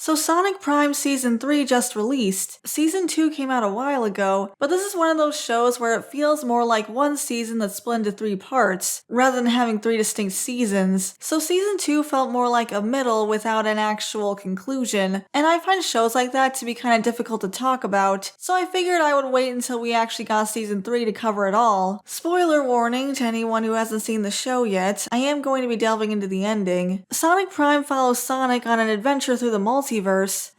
So Sonic Prime Season 3 just released. Season 2 came out a while ago, but this is one of those shows where it feels more like one season that's split into 3 parts, rather than having 3 distinct seasons. So Season 2 felt more like a middle without an actual conclusion, and I find shows like that to be kind of difficult to talk about, so I figured I would wait until we actually got Season 3 to cover it all. Spoiler warning to anyone who hasn't seen the show yet, I am going to be delving into the ending. Sonic Prime follows Sonic on an adventure through the multiverse.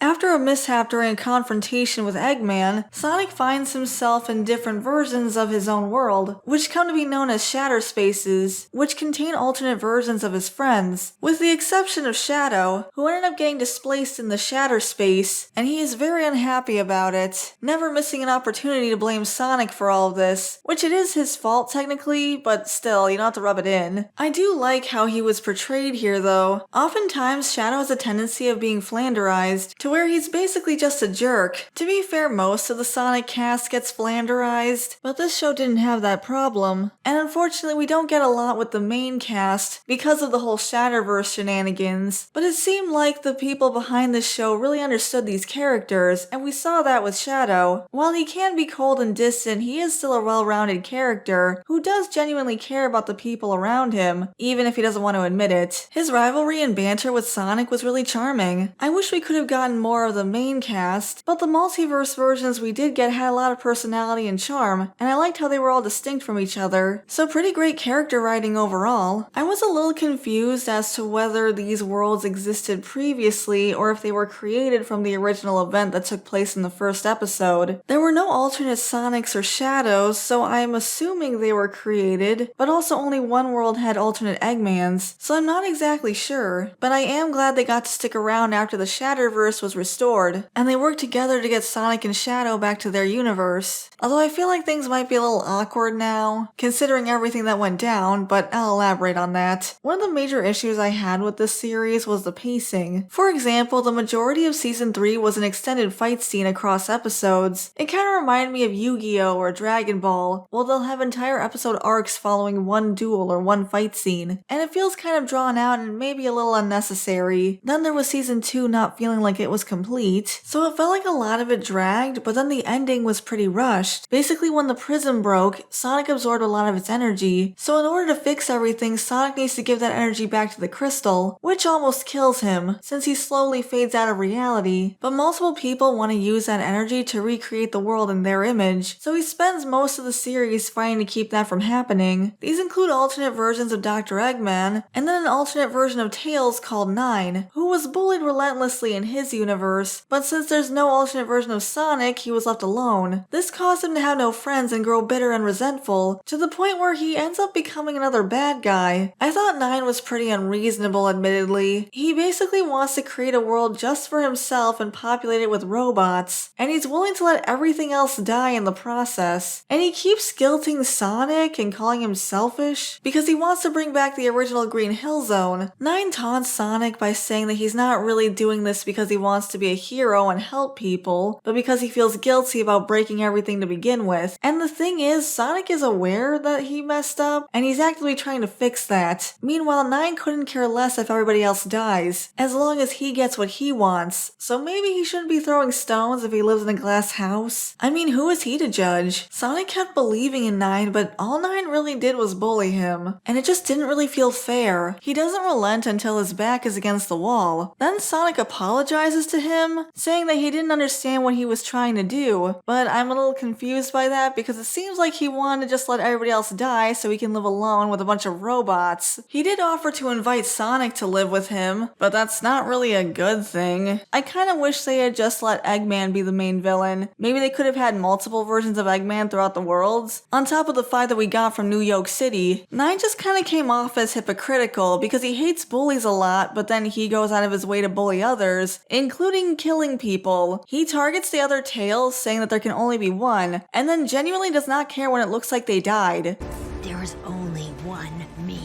After a mishap during a confrontation with Eggman, Sonic finds himself in different versions of his own world, which come to be known as Shatter Spaces, which contain alternate versions of his friends, with the exception of Shadow, who ended up getting displaced in the Shatter Space, and he is very unhappy about it, never missing an opportunity to blame Sonic for all of this, which it is his fault technically, but still, you don't have to rub it in. I do like how he was portrayed here though. Oftentimes, Shadow has a tendency of being flanderized, to where he's basically just a jerk. To be fair, most of the Sonic cast gets flanderized, but this show didn't have that problem. And unfortunately, we don't get a lot with the main cast because of the whole Shatterverse shenanigans, but it seemed like the people behind this show really understood these characters, and we saw that with Shadow. While he can be cold and distant, he is still a well-rounded character who does genuinely care about the people around him, even if he doesn't want to admit it. His rivalry and banter with Sonic was really charming. I wish we could have gotten more of the main cast, but the multiverse versions we did get had a lot of personality and charm, and I liked how they were all distinct from each other. So pretty great character writing overall. I was a little confused as to whether these worlds existed previously or if they were created from the original event that took place in the first episode. There were no alternate Sonics or Shadows, so I'm assuming they were created, but also only one world had alternate Eggmans, so I'm not exactly sure. But I am glad they got to stick around after the Shatterverse was restored, and they worked together to get Sonic and Shadow back to their universe. Although I feel like things might be a little awkward now, considering everything that went down, but I'll elaborate on that. One of the major issues I had with this series was the pacing. For example, the majority of Season 3 was an extended fight scene across episodes. It kind of reminded me of Yu-Gi-Oh! Or Dragon Ball, while they'll have entire episode arcs following one duel or one fight scene, and it feels kind of drawn out and maybe a little unnecessary. Then there was Season 2 not feeling like it was complete, so it felt like a lot of it dragged, but then the ending was pretty rushed. Basically, when the prism broke, Sonic absorbed a lot of its energy, so in order to fix everything, Sonic needs to give that energy back to the crystal, which almost kills him, since he slowly fades out of reality. But multiple people want to use that energy to recreate the world in their image, so he spends most of the series fighting to keep that from happening. These include alternate versions of Dr. Eggman, and then an alternate version of Tails called Nine, who was bullied relentlessly in his universe, but since there's no alternate version of Sonic, he was left alone. This caused him to have no friends and grow bitter and resentful, to the point where he ends up becoming another bad guy. I thought Nine was pretty unreasonable, admittedly. He basically wants to create a world just for himself and populate it with robots, and he's willing to let everything else die in the process. And he keeps guilting Sonic and calling him selfish because he wants to bring back the original Green Hill Zone. Nine taunts Sonic by saying that he's not really doing this because he wants to be a hero and help people, but because he feels guilty about breaking everything to begin with. And the thing is, Sonic is aware that he messed up, and he's actively trying to fix that. Meanwhile, Nine couldn't care less if everybody else dies, as long as he gets what he wants. So maybe he shouldn't be throwing stones if he lives in a glass house. I mean, who is he to judge? Sonic kept believing in Nine, but all Nine really did was bully him, and it just didn't really feel fair. He doesn't relent until his back is against the wall. Then Sonic apologizes to him, saying that he didn't understand what he was trying to do, but I'm a little confused by that because it seems like he wanted to just let everybody else die so he can live alone with a bunch of robots. He did offer to invite Sonic to live with him, but that's not really a good thing. I kinda wish they had just let Eggman be the main villain. Maybe they could have had multiple versions of Eggman throughout the worlds, on top of the 5 that we got from New York City. Nine just kinda came off as hypocritical because he hates bullies a lot, but then he goes out of his way to bully others, including killing people. He targets the other Tails, saying that there can only be one, and then genuinely does not care when it looks like they died. There is only one me.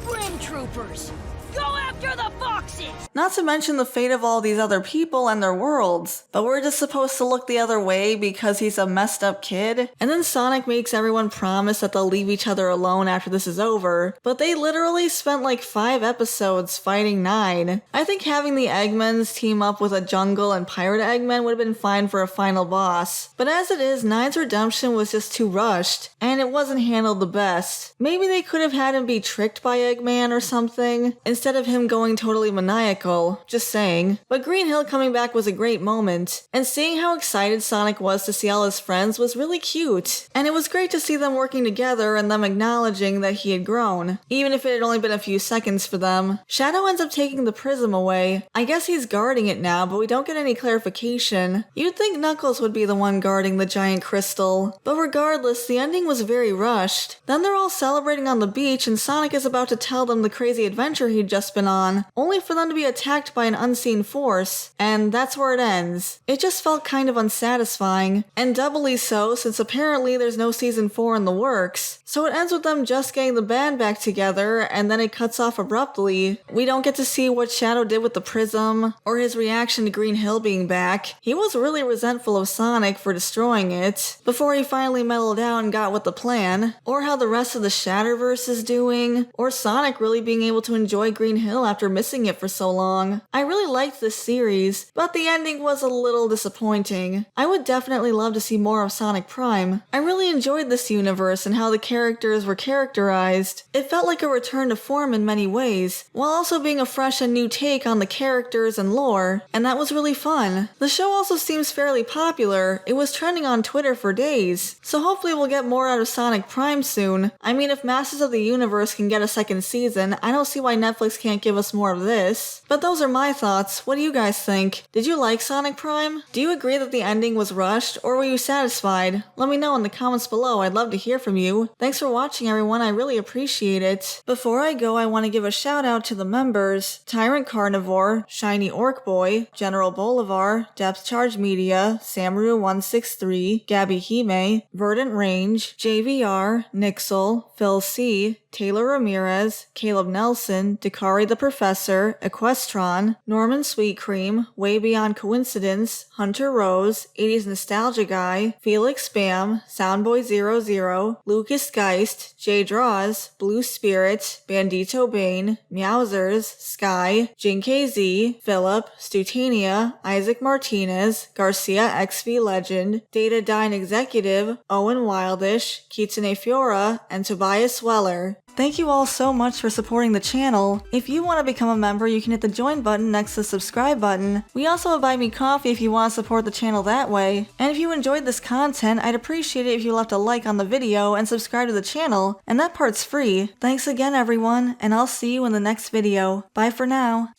Grim Troopers, go after the foxes! Not to mention the fate of all these other people and their worlds. But we're just supposed to look the other way because he's a messed up kid? And then Sonic makes everyone promise that they'll leave each other alone after this is over, but they literally spent like 5 episodes fighting 9. I think having the Eggmans team up with a jungle and pirate Eggman would have been fine for a final boss. But as it is, 9's redemption was just too rushed, and it wasn't handled the best. Maybe they could have had him be tricked by Eggman or something, instead of him going totally maniacal, just saying. But Green Hill coming back was a great moment, and seeing how excited Sonic was to see all his friends was really cute. And it was great to see them working together and them acknowledging that he had grown, even if it had only been a few seconds for them. Shadow ends up taking the prism away. I guess he's guarding it now, but we don't get any clarification. You'd think Knuckles would be the one guarding the giant crystal. But regardless, the ending was very rushed. Then they're all celebrating on the beach and Sonic is about to tell them the crazy adventure he'd just been on, only for them to be attacked by an unseen force, and that's where it ends. It just felt kind of unsatisfying, and doubly so since apparently there's no season 4 in the works. So it ends with them just getting the band back together, and then it cuts off abruptly. We don't get to see what Shadow did with the prism, or his reaction to Green Hill being back. He was really resentful of Sonic for destroying it, before he finally mellowed out and got with the plan, or how the rest of the Shatterverse is doing, or Sonic really being able to enjoy Green Hill after missing it for so long. I really liked this series, but the ending was a little disappointing. I would definitely love to see more of Sonic Prime. I really enjoyed this universe and how the characters were characterized. It felt like a return to form in many ways, while also being a fresh and new take on the characters and lore, and that was really fun. The show also seems fairly popular. It was trending on Twitter for days, so hopefully we'll get more out of Sonic Prime soon. I mean, if Masters of the Universe can get a second season, I don't see why Netflix can't give us more of this. But those are my thoughts. What do you guys think? Did you like Sonic Prime? Do you agree that the ending was rushed, or were you satisfied? Let me know in the comments below. I'd love to hear from you. Thanks for watching, everyone. I really appreciate it. Before I go, I want to give a shout out to the members: Tyrant Carnivore, Shiny Orc Boy, General Bolivar, Depth Charge Media, Samru163, Gabby Hime, Verdant Range, JVR, Nixel, Phil C, Taylor Ramirez, Caleb Nelson, Dakari the Professor, Equestron, Norman Sweetcream, Way Beyond Coincidence, Hunter Rose, 80s Nostalgia Guy, Felix Spam, Soundboy00, Lucas Geist, J Draws, Blue Spirit, Bandito Bane, Meowsers, Sky, JinKZ, Philip, Stutania, Isaac Martinez, Garcia XV Legend, Data Dine Executive, Owen Wildish, Kitsune Fiora, and Tobias Weller. Thank you all so much for supporting the channel. If you want to become a member, you can hit the join button next to the subscribe button. We also have Buy Me Coffee if you want to support the channel that way. And if you enjoyed this content, I'd appreciate it if you left a like on the video and subscribe to the channel, and that part's free. Thanks again everyone, and I'll see you in the next video. Bye for now.